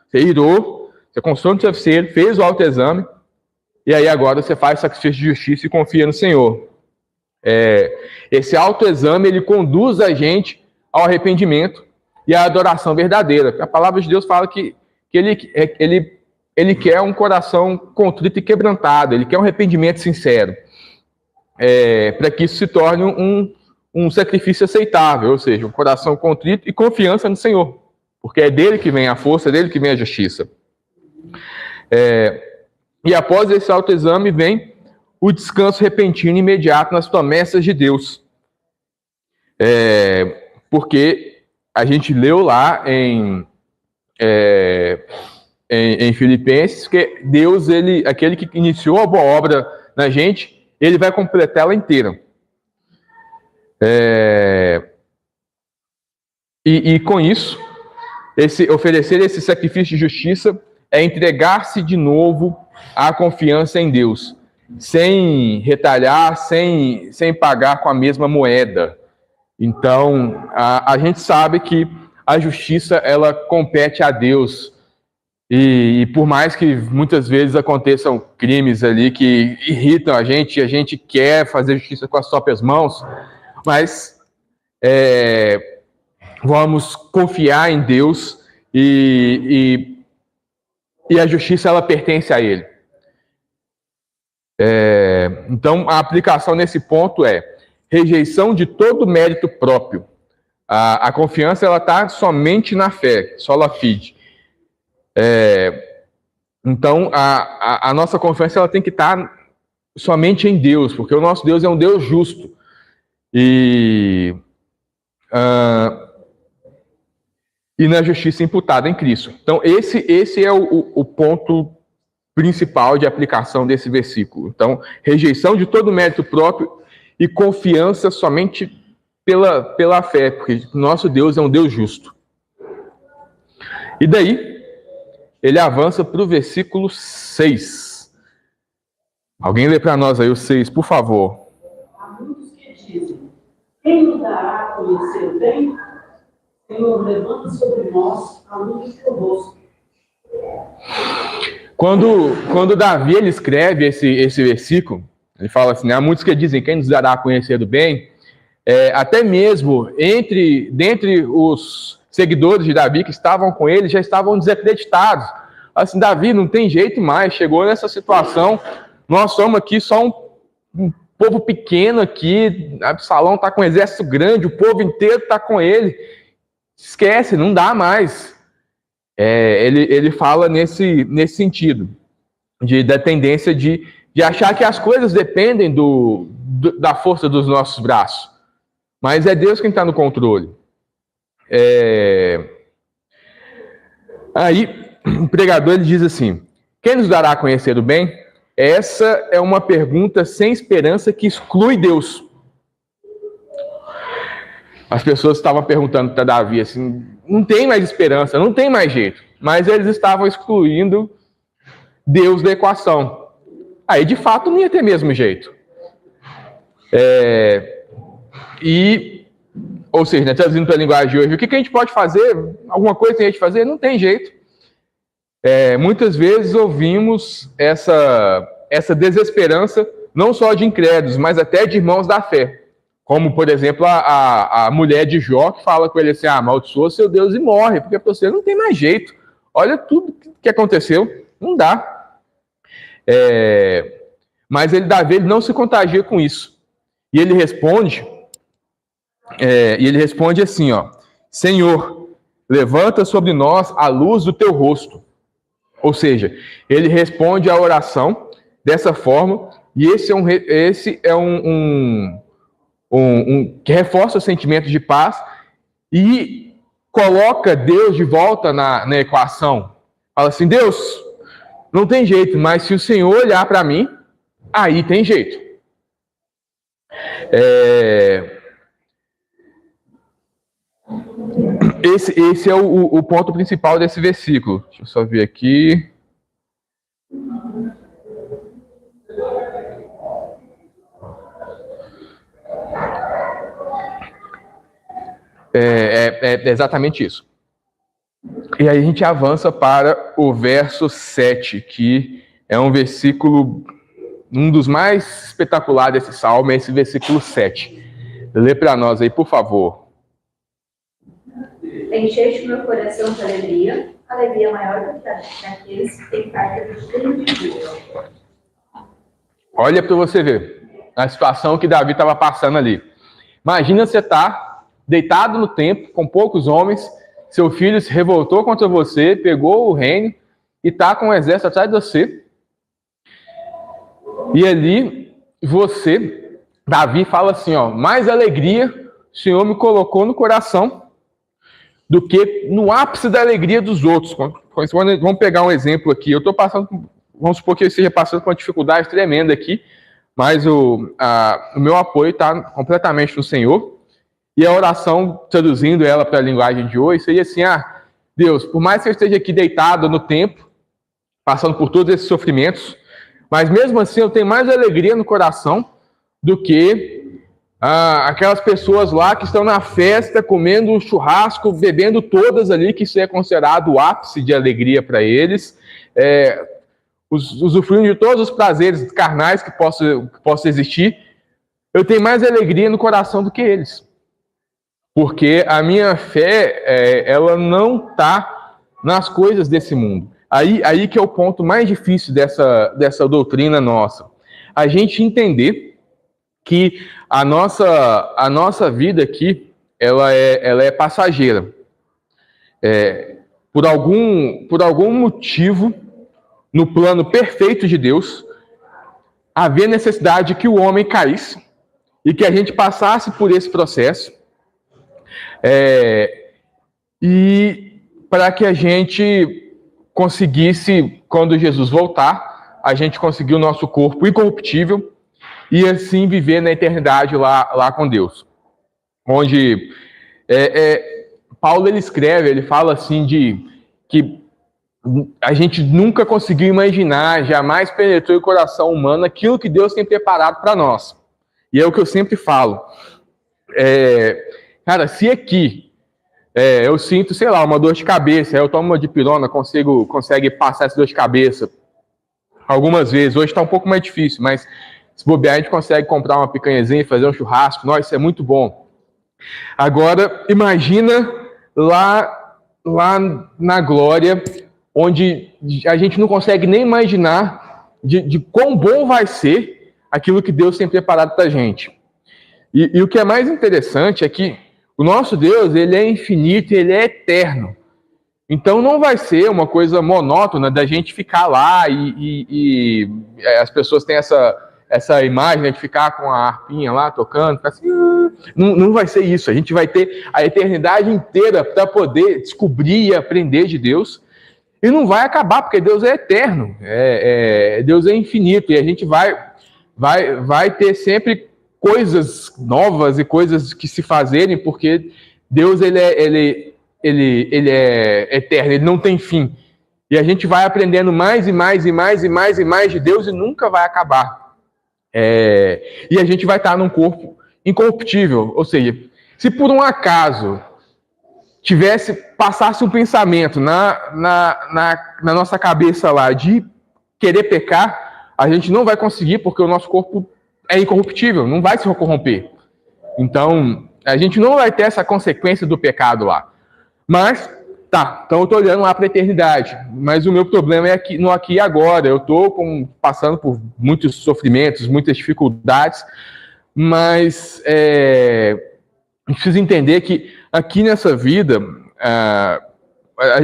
Você irou, você consultou no travesseiro, fez o autoexame, e aí agora você faz sacrifício de justiça e confia no Senhor. Esse autoexame, ele conduz a gente ao arrependimento e à adoração verdadeira. A palavra de Deus fala que ele quer um coração contrito e quebrantado, ele quer um arrependimento sincero, para que isso se torne um sacrifício aceitável, ou seja, um coração contrito e confiança no Senhor, porque é dele que vem a força, é dele que vem a justiça. E após esse autoexame vem o descanso repentino e imediato nas promessas de Deus. Porque a gente leu lá em Filipenses que Deus, aquele que iniciou a boa obra na gente, ele vai completar ela inteira. E com isso, oferecer esse sacrifício de justiça é entregar-se de novo à confiança em Deus, sem retalhar, sem pagar com a mesma moeda. Então, a gente sabe que a justiça, ela compete a Deus. E por mais que muitas vezes aconteçam crimes ali que irritam a gente quer fazer justiça com as próprias mãos, mas vamos confiar em Deus e a justiça, ela pertence a Ele. Então, a aplicação nesse ponto é rejeição de todo mérito próprio. A confiança, ela está somente na fé, sola fide. Então, a nossa confiança, ela tem que estar somente em Deus, porque o nosso Deus é um Deus justo. E na justiça imputada em Cristo. Então, esse é o ponto principal de aplicação desse versículo. Então, rejeição de todo mérito próprio e confiança somente pela fé, porque nosso Deus é um Deus justo. E daí, ele avança para o versículo 6. Alguém lê para nós aí o 6, por favor. Há muitos que dizem: quem nos dará a conhecer o bem? Senhor, levanta sobre nós a luz do teu rosto. Quando Davi, ele escreve esse versículo, ele fala assim, há muitos que dizem, quem nos dará a conhecer do bem? Até mesmo dentre os seguidores de Davi que estavam com ele, já estavam desacreditados. Assim, Davi não tem jeito mais, chegou nessa situação, nós somos aqui só um povo pequeno aqui, Absalão está com um exército grande, o povo inteiro está com ele, esquece, não dá mais. Ele fala nesse sentido, da tendência de achar que as coisas dependem da força dos nossos braços. Mas é Deus quem está no controle. Aí, o pregador ele diz assim: quem nos dará a conhecer o bem? Essa é uma pergunta sem esperança que exclui Deus. As pessoas estavam perguntando para Davi assim: não tem mais esperança, não tem mais jeito. Mas eles estavam excluindo Deus da equação. Aí, de fato, não ia ter mesmo jeito. Ou seja, né, traduzindo para a linguagem de hoje, o que a gente pode fazer? Alguma coisa tem a gente fazer? Não tem jeito. Muitas vezes ouvimos essa desesperança, não só de incrédulos, mas até de irmãos da fé. Como, por exemplo, a mulher de Jó, que fala com ele assim: amaldiçoa seu Deus e morre, porque para você não tem mais jeito. Olha tudo que aconteceu, não dá. Mas Davi ele não se contagia com isso. E ele responde assim, ó: Senhor, levanta sobre nós a luz do teu rosto. Ou seja, ele responde a oração dessa forma, e esse é um que reforça o sentimento de paz e coloca Deus de volta na equação. Fala assim: Deus, não tem jeito, mas se o Senhor olhar para mim, aí tem jeito. Esse é o ponto principal desse versículo. Deixa eu só ver aqui. É exatamente isso. E aí a gente avança para o verso 7, que é um versículo, um dos mais espetaculares desse salmo, é esse versículo 7. Lê para nós aí, por favor. Encheste meu coração de alegria maior do que daqueles que têm carga de Deus. Olha para você ver a situação que Davi estava passando ali. Imagina você estar deitado no templo, com poucos homens, seu filho se revoltou contra você, pegou o reino e está com o exército atrás de você. E ali, Davi fala assim, ó: mais alegria o Senhor me colocou no coração do que no ápice da alegria dos outros. Vamos pegar um exemplo aqui. Eu estou vamos supor que eu esteja passando por uma dificuldade tremenda aqui, mas o meu apoio está completamente no Senhor. E a oração, traduzindo ela para a linguagem de hoje, seria assim: Deus, por mais que eu esteja aqui deitado no templo, passando por todos esses sofrimentos, mas mesmo assim eu tenho mais alegria no coração do que aquelas pessoas lá que estão na festa, comendo um churrasco, bebendo todas ali, que isso é considerado o ápice de alegria para eles, usufruindo de todos os prazeres carnais que possam existir. Eu tenho mais alegria no coração do que eles, porque a minha fé, ela não está nas coisas desse mundo. Aí que é o ponto mais difícil dessa doutrina nossa. A gente entender que a nossa vida aqui, ela é passageira. Por algum motivo, no plano perfeito de Deus, havia necessidade que o homem caísse e que a gente passasse por esse processo, e para que a gente conseguisse, quando Jesus voltar, a gente conseguir o nosso corpo incorruptível e assim viver na eternidade lá com Deus. Onde Paulo ele escreve, ele fala assim que a gente nunca conseguiu imaginar, jamais penetrou o coração humano aquilo que Deus tem preparado para nós. E é o que eu sempre falo. Cara, se aqui eu sinto, sei lá, uma dor de cabeça, eu tomo uma dipirona, consegue passar essa dor de cabeça algumas vezes. Hoje está um pouco mais difícil, mas se bobear, a gente consegue comprar uma picanhazinha e fazer um churrasco. Nossa, isso é muito bom. Agora, imagina lá na glória, onde a gente não consegue nem imaginar de quão bom vai ser aquilo que Deus tem preparado para a gente. E o que é mais interessante é que o nosso Deus, ele é infinito e ele é eterno. Então não vai ser uma coisa monótona da gente ficar lá e as pessoas têm essa imagem, né, de ficar com a harpinha lá tocando, ficar assim, não vai ser isso. A gente vai ter a eternidade inteira para poder descobrir e aprender de Deus. E não vai acabar, porque Deus é eterno, Deus é infinito, e a gente vai ter sempre coisas novas e coisas que se fazerem, porque Deus ele é eterno, ele não tem fim. E a gente vai aprendendo mais e mais e mais e mais e mais de Deus e nunca vai acabar. E a gente vai estar num corpo incorruptível, ou seja, se por um acaso passasse um pensamento na nossa cabeça lá de querer pecar, a gente não vai conseguir, porque o nosso corpo é incorruptível, não vai se corromper. Então, a gente não vai ter essa consequência do pecado lá. Mas, então eu estou olhando lá para a eternidade, mas o meu problema é no aqui e agora. Eu estou passando por muitos sofrimentos, muitas dificuldades, mas a gente precisa entender que aqui nessa vida,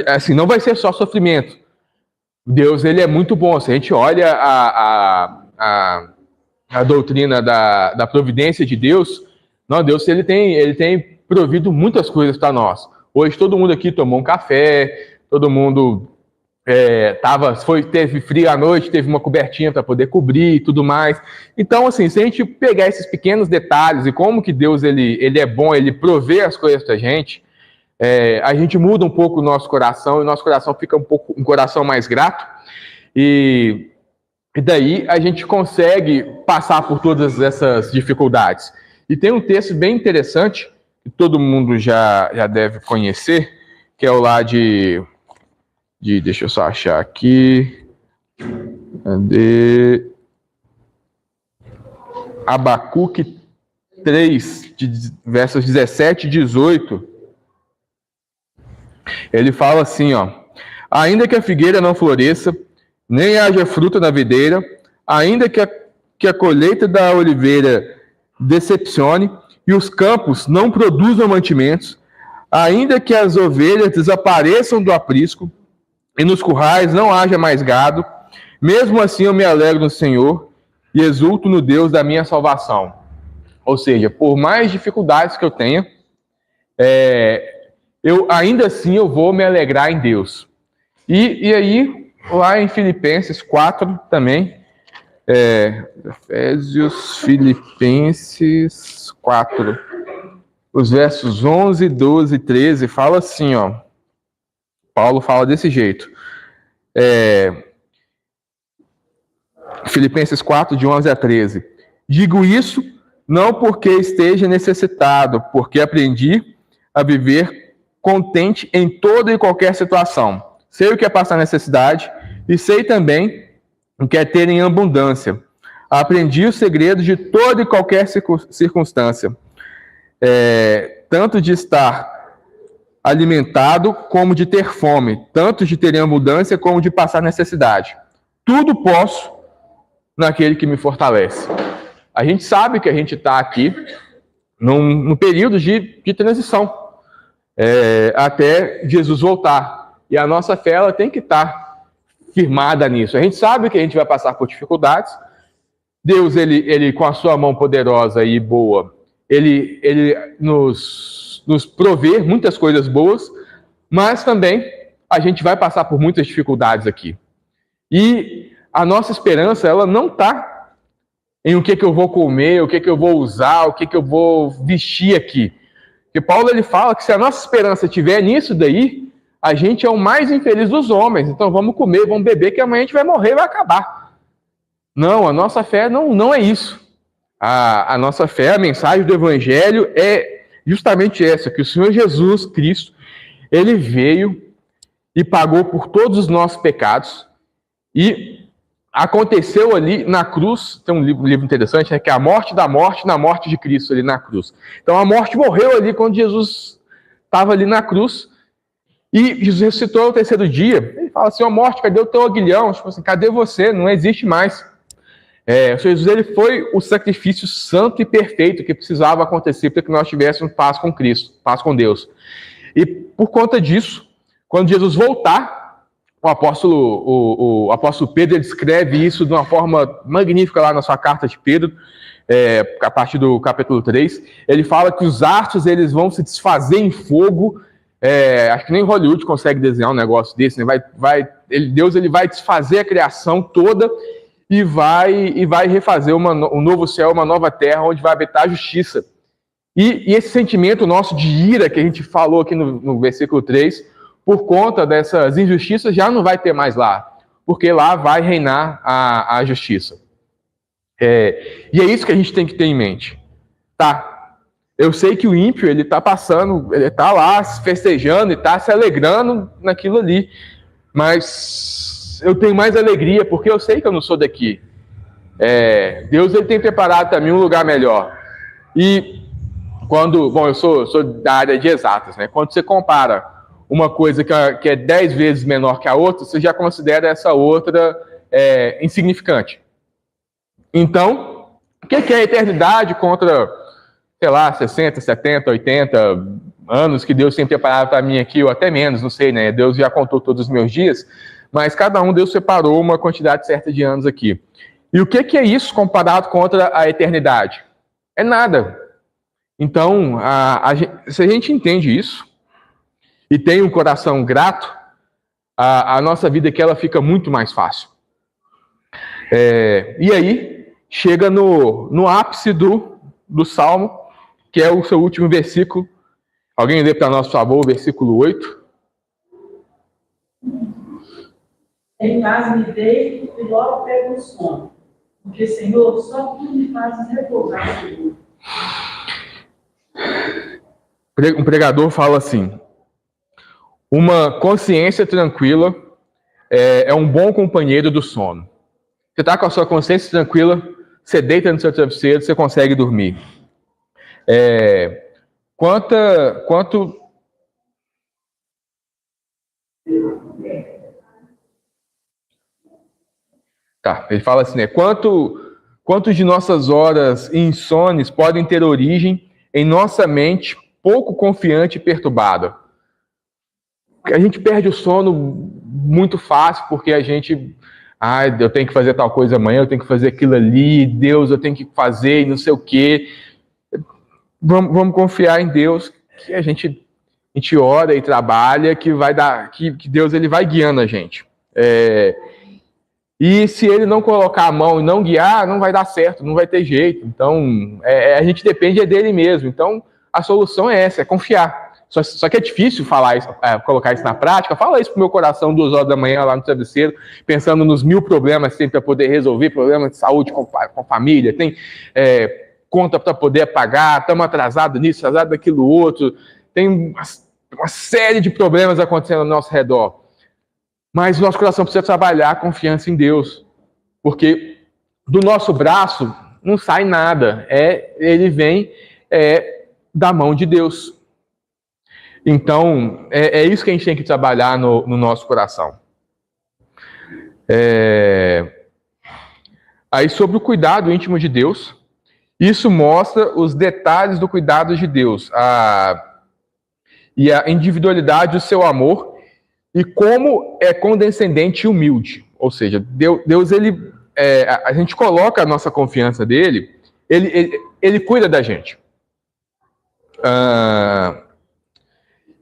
assim, não vai ser só sofrimento. Deus, ele é muito bom. Se a gente olha a doutrina da providência de Deus, não, Deus ele tem provido muitas coisas para nós. Hoje todo mundo aqui tomou um café, todo mundo teve frio à noite, teve uma cobertinha para poder cobrir e tudo mais. Então, assim, se a gente pegar esses pequenos detalhes e como que Deus ele é bom, ele provê as coisas para a gente muda um pouco o nosso coração, e o nosso coração fica um coração mais grato, e daí a gente consegue passar por todas essas dificuldades. E tem um texto bem interessante, que todo mundo já deve conhecer, que é o lá deixa eu só achar aqui, Abacuque 3, versos 17 e 18, ele fala assim, ainda que a figueira não floresça, nem haja fruta na videira, ainda que a colheita da oliveira decepcione, e os campos não produzam mantimentos, ainda que as ovelhas desapareçam do aprisco, e nos currais não haja mais gado, mesmo assim eu me alegro no Senhor, e exulto no Deus da minha salvação. Ou seja, por mais dificuldades que eu tenha, ainda assim eu vou me alegrar em Deus. E aí, lá em Filipenses 4 também, Filipenses 4, os versos 11, 12 e 13, fala assim, Paulo fala desse jeito. Filipenses 4, de 11 a 13. Digo isso não porque esteja necessitado, porque aprendi a viver contente em toda e qualquer situação. Sei o que é passar necessidade e sei também o que é ter em abundância. Aprendi o segredo de toda e qualquer circunstância, tanto de estar alimentado como de ter fome, tanto de ter em abundância como de passar necessidade. Tudo posso naquele que me fortalece. A gente sabe que a gente está aqui num período de transição, até Jesus voltar. E a nossa fé ela tem que estar firmada nisso. A gente sabe que a gente vai passar por dificuldades. Deus, ele com a sua mão poderosa e boa, ele nos provê muitas coisas boas, mas também a gente vai passar por muitas dificuldades aqui. E a nossa esperança, ela não está em o que eu vou comer, o que eu vou usar, o que eu vou vestir aqui. Porque Paulo ele fala que se a nossa esperança estiver nisso daí, a gente é o mais infeliz dos homens. Então vamos comer, vamos beber, que amanhã a gente vai morrer e vai acabar. Não, a nossa fé não é isso. A nossa fé, a mensagem do Evangelho é justamente essa, que o Senhor Jesus Cristo, ele veio e pagou por todos os nossos pecados, e aconteceu ali na cruz, tem um livro interessante, que é a morte da morte na morte de Cristo ali na cruz. Então a morte morreu ali quando Jesus estava ali na cruz, e Jesus ressuscitou no terceiro dia. Ele fala assim, morte, cadê o teu aguilhão? Tipo assim, cadê você? Não existe mais. O Senhor Jesus ele foi o sacrifício santo e perfeito que precisava acontecer para que nós tivéssemos paz com Cristo, paz com Deus. E por conta disso, quando Jesus voltar, o apóstolo Pedro ele escreve isso de uma forma magnífica lá na sua carta de Pedro, a partir do capítulo 3. Ele fala que os astros eles vão se desfazer em fogo. Acho que nem Hollywood consegue desenhar um negócio desse, né? Deus ele vai desfazer a criação toda e vai refazer um novo céu, uma nova terra, onde vai habitar a justiça. E esse sentimento nosso de ira que a gente falou aqui no versículo 3, por conta dessas injustiças, já não vai ter mais lá, porque lá vai reinar a justiça. E é isso que a gente tem que ter em mente. Tá, eu sei que o ímpio, ele tá passando, ele tá lá se festejando e tá se alegrando naquilo ali, mas eu tenho mais alegria, porque eu sei que eu não sou daqui. Deus ele tem preparado para mim um lugar melhor. E eu sou da área de exatas, né? Quando você compara uma coisa que é 10 vezes menor que a outra, você já considera essa outra insignificante. Então, o que é a eternidade contra, sei lá, 60, 70, 80 anos que Deus tem preparado para mim aqui, ou até menos, não sei, né? Deus já contou todos os meus dias, mas cada um Deus separou uma quantidade certa de anos aqui. E o que é isso comparado contra a eternidade? É nada. Então, se a gente entende isso, e tem um coração grato, a nossa vida aqui ela fica muito mais fácil. E aí, chega no ápice do Salmo, que é o seu último versículo. Alguém lê para nós, por favor, o versículo 8. Em casa me deito e logo pego o sono, porque, Senhor, só tu me fazes repousar. Um pregador fala assim: uma consciência tranquila é um bom companheiro do sono. Você está com a sua consciência tranquila, você deita no seu travesseiro, você consegue dormir. Ele fala assim, né? Quanto de nossas horas insones podem ter origem em nossa mente pouco confiante e perturbada? A gente perde o sono muito fácil porque a gente... eu tenho que fazer tal coisa amanhã, eu tenho que fazer aquilo ali, Deus, eu tenho que fazer e não sei o quê. Vamos confiar em Deus, que a gente ora e trabalha, que Deus ele vai guiando a gente. E se ele não colocar a mão e não guiar, não vai dar certo, não vai ter jeito. Então, a gente depende dele mesmo. Então, a solução é essa, é confiar. Só que é difícil falar isso, colocar isso na prática. Fala isso pro meu coração 2 horas da manhã lá no travesseiro, pensando nos 1000 problemas que tem para poder resolver, problemas de saúde com família, tem conta para poder pagar, estamos atrasados nisso, atrasados daquilo outro, tem uma série de problemas acontecendo ao nosso redor. Mas o nosso coração precisa trabalhar a confiança em Deus, porque do nosso braço não sai nada, ele vem da mão de Deus. Então, é isso que a gente tem que trabalhar no nosso coração. Aí, sobre o cuidado íntimo de Deus, isso mostra os detalhes do cuidado de Deus, e a individualidade do seu amor, e como é condescendente e humilde. Ou seja, Deus ele, a gente coloca a nossa confiança nele, ele cuida da gente.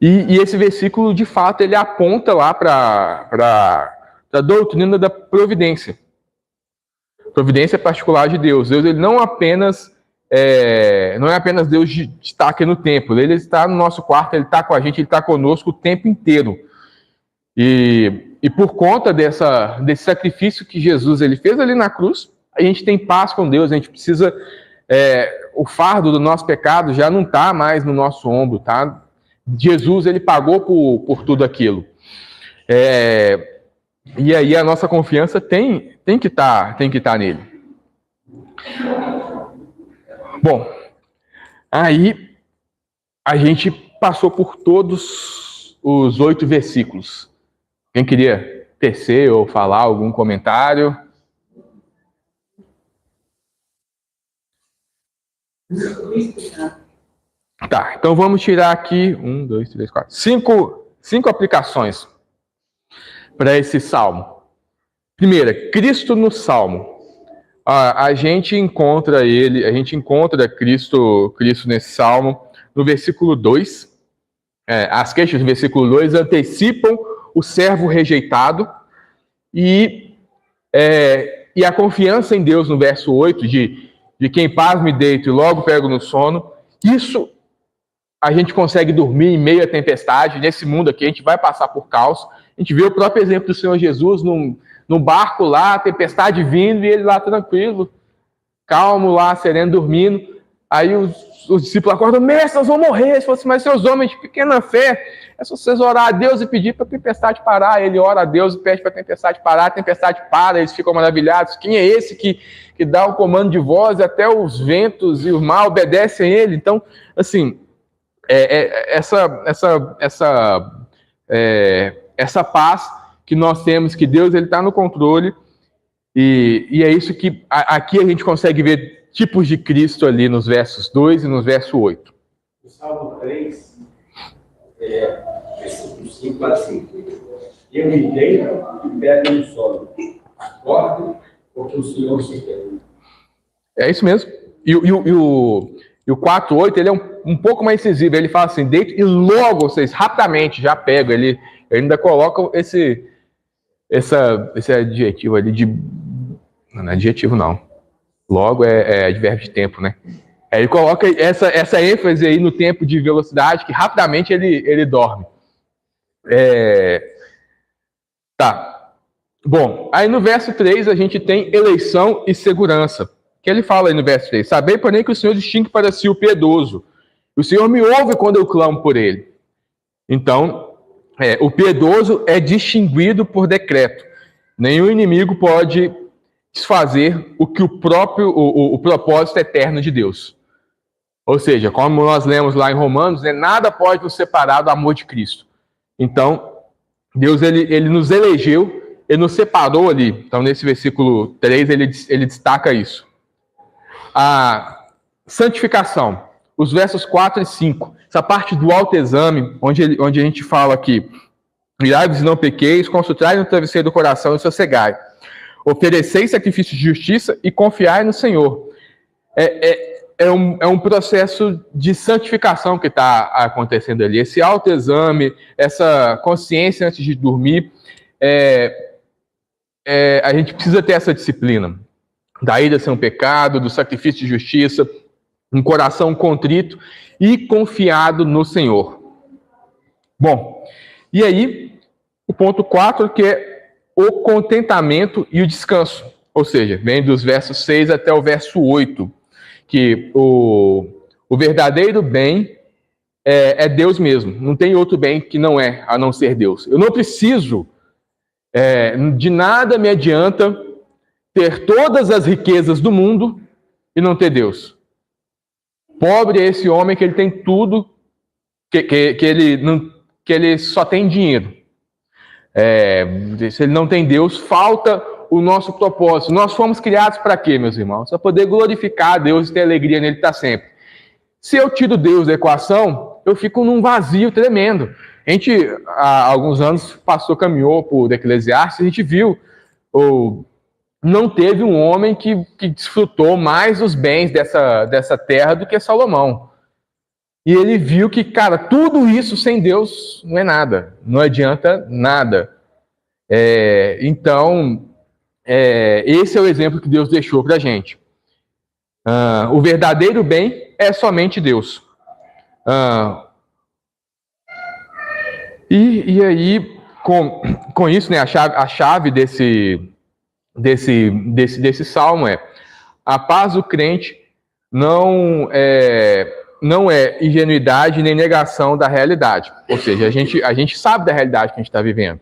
E esse versículo, de fato, ele aponta lá para a doutrina da providência. Providência particular de Deus. Deus ele não é apenas Deus de estar aqui no templo. Ele está no nosso quarto, ele está com a gente, ele está conosco o tempo inteiro. E por conta desse sacrifício que Jesus ele fez ali na cruz, a gente tem paz com Deus, a gente precisa... o fardo do nosso pecado já não está mais no nosso ombro, tá? Jesus, ele pagou por tudo aquilo. E aí a nossa confiança tem que estar nele. Bom, aí a gente passou por todos os 8 versículos. Quem queria tecer ou falar algum comentário? Tá, então vamos tirar aqui 1, 2, 3, 4, 5 aplicações. para esse salmo. Primeira, Cristo no salmo. A gente encontra Cristo nesse salmo no versículo 2. As queixas do versículo 2 antecipam o servo rejeitado e a confiança em Deus no verso 8, de que em paz me deito e logo pego no sono. Isso a gente consegue dormir em meio à tempestade. Nesse mundo aqui a gente vai passar por caos. A gente vê o próprio exemplo do Senhor Jesus num barco lá, a tempestade vindo e ele lá tranquilo, calmo lá, sereno, dormindo. Aí os discípulos acordam: mestre, nós vamos morrer. Ele falou assim: mas seus homens de pequena fé, é só vocês orar a Deus e pedir para a tempestade parar. Ele ora a Deus e pede para a tempestade parar, a tempestade para, eles ficam maravilhados. Quem é esse que dá o comando de voz, até os ventos e o mar obedecem a ele? Então, assim, essa paz que nós temos, que Deus está no controle, e é isso que aqui a gente consegue ver tipos de Cristo ali nos versos 2 e no verso 8. O Salmo 3, versículo 5, fala assim: eu me deito e pego no sono, acordo porque o Senhor se quer. É isso mesmo. E o 4:8, ele é um pouco mais incisivo. Ele fala assim: deito e logo, vocês rapidamente já pego. Ele ainda coloca esse adjetivo ali de... Não é adjetivo, não. Logo é advérbio de tempo, né? Ele coloca essa ênfase aí no tempo de velocidade, que rapidamente ele dorme. Tá. Bom, aí no verso 3 a gente tem eleição e segurança. Que ele fala aí no verso 3: sabei, porém, que o Senhor distingue para si o piedoso. O Senhor me ouve quando eu clamo por ele. Então, o piedoso é distinguido por decreto. Nenhum inimigo pode desfazer o que o propósito eterno de Deus. Ou seja, como nós lemos lá em Romanos, nada pode nos separar do amor de Cristo. Então, Deus ele nos elegeu, ele nos separou ali. Então, nesse versículo 3, ele destaca isso. A santificação, os versos 4 e 5, essa parte do autoexame, onde a gente fala aqui: irai-vos e não pequeis, consultai no travesseiro do coração e sossegai. Ofereceis sacrifício de justiça e confiai no Senhor. É um processo de santificação que está acontecendo ali. Esse autoexame, essa consciência antes de dormir, a gente precisa ter essa disciplina. Da ira ser um pecado, do sacrifício de justiça, um coração contrito e confiado no Senhor. Bom, e aí, o ponto 4, que é o contentamento e o descanso. Ou seja, vem dos versos 6 até o verso 8, que o verdadeiro bem é Deus mesmo. Não tem outro bem que não é, a não ser Deus. Eu não preciso, de nada me adianta ter todas as riquezas do mundo e não ter Deus. Pobre é esse homem que ele tem tudo, que ele só tem dinheiro. Se ele não tem Deus, falta o nosso propósito. Nós fomos criados para quê, meus irmãos? Para poder glorificar a Deus e ter alegria nele estar sempre. Se eu tiro Deus da equação, eu fico num vazio tremendo. A gente, há alguns anos, caminhou por Eclesiastes, a gente viu, não teve um homem que desfrutou mais os bens dessa terra do que Salomão. E ele viu que, cara, tudo isso sem Deus não é nada, não adianta nada. Então, esse é o exemplo que Deus deixou para a gente. O verdadeiro bem é somente Deus. E aí, com isso, né, a chave desse salmo é: a paz do crente não é ingenuidade nem negação da realidade. Ou seja, a gente sabe da realidade que a gente está vivendo,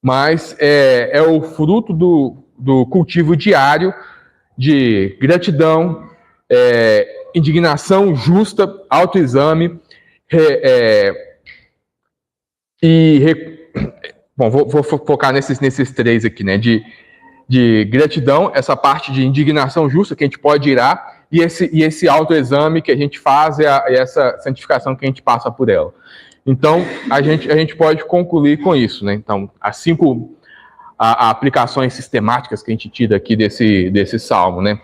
mas é o fruto do cultivo diário de gratidão, indignação justa, autoexame, bom, vou focar nesses três aqui, né? De gratidão, essa parte de indignação justa que a gente pode irar, e esse autoexame que a gente faz, e essa santificação que a gente passa por ela. Então, a gente pode concluir com isso, né? Então, as 5 aplicações sistemáticas que a gente tira aqui desse salmo, né?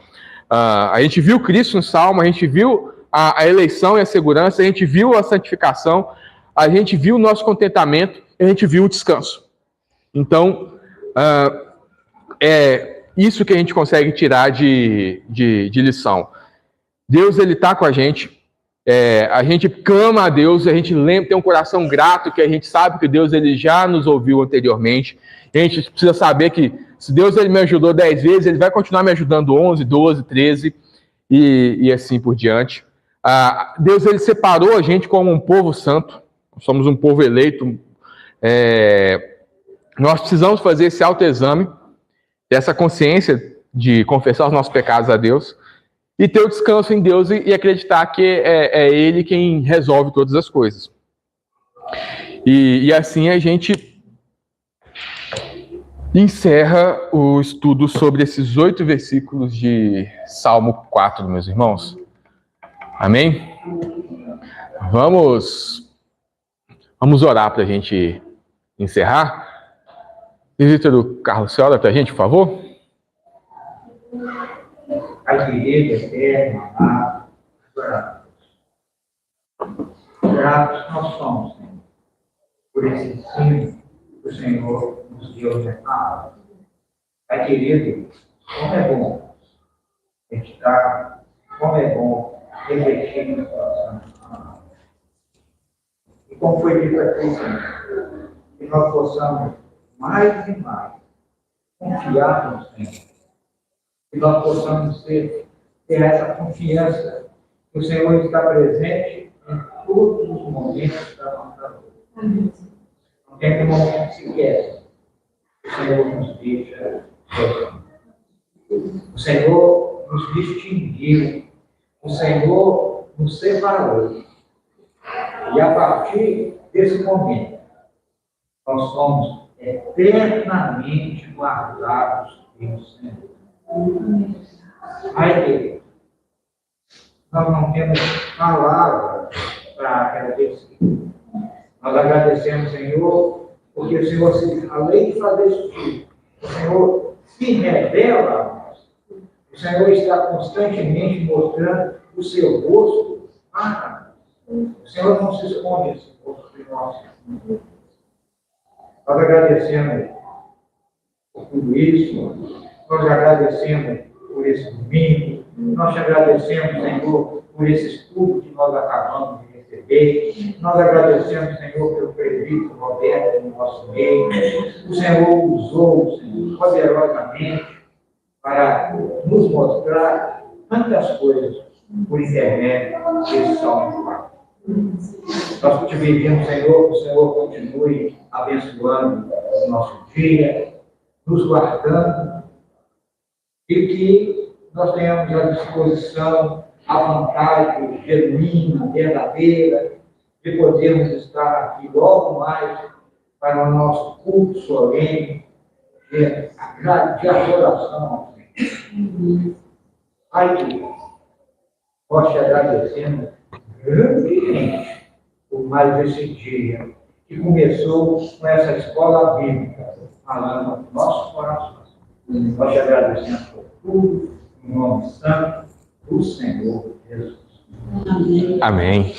A gente viu Cristo no salmo, a gente viu a eleição e a segurança, a gente viu a santificação, a gente viu o nosso contentamento, a gente viu o descanso. Então, é isso que a gente consegue tirar de lição. Deus, ele está com a gente clama a Deus, a gente lembra, tem um coração grato, que a gente sabe que Deus, ele já nos ouviu anteriormente. A gente precisa saber que se Deus, ele me ajudou 10 vezes, ele vai continuar me ajudando 11, 12, 13 e assim por diante. Deus, ele separou a gente como um povo santo, somos um povo eleito. Nós precisamos fazer esse autoexame, essa consciência de confessar os nossos pecados a Deus e ter o descanso em Deus e acreditar que é Ele quem resolve todas as coisas. E assim a gente encerra o estudo sobre esses 8 versículos de Salmo 4, meus irmãos. Amém? Vamos orar para a gente encerrar. Presbítero Carlos, você ora para a gente, por favor? Pai querido, eterno, amado, gratos nós somos, Senhor, por esse ensino que o Senhor nos deu nessa aula. Pai querido, como é bom meditar, como é bom refletir no coração. E como foi dito aqui, Senhor, que nós possamos mais e mais confiar no Senhor. Que nós possamos ter essa confiança que o Senhor está presente em todos os momentos da nossa vida. Não tem nenhum momento sequer que o Senhor nos deixa sozinhos. O Senhor nos distinguiu, o Senhor nos separou. E a partir desse momento, nós somos eternamente guardados pelo Senhor. Pai querido, nós não temos palavras para agradecer. Nós agradecemos, Senhor, porque o Senhor, além de fazer isso tudo, o Senhor se revela a nós. O Senhor está constantemente mostrando o seu rosto para nós. O Senhor não se esconde esse rosto de nós. Nós agradecemos por tudo isso. Nós agradecemos por esse domingo, nós te agradecemos, Senhor, por esse estudo que nós acabamos de receber, nós agradecemos, Senhor, pelo presbítero Roberto no nosso meio. O Senhor usou, Senhor, poderosamente para nos mostrar tantas coisas por intermédio desse Salmo 4. Nós te pedimos, Senhor, que o Senhor continue abençoando o nosso dia, nos guardando, e que nós tenhamos à disposição a vontade genuína, verdadeira, de podermos estar aqui logo mais para o nosso culto solene de adoração ao Senhor. Pai querido, nós te agradecemos grandemente por mais esse dia que começou com essa escola bíblica, falando aos nossos corações. Nós te agradecemos por tudo, em nome santo do Senhor Jesus. Amém.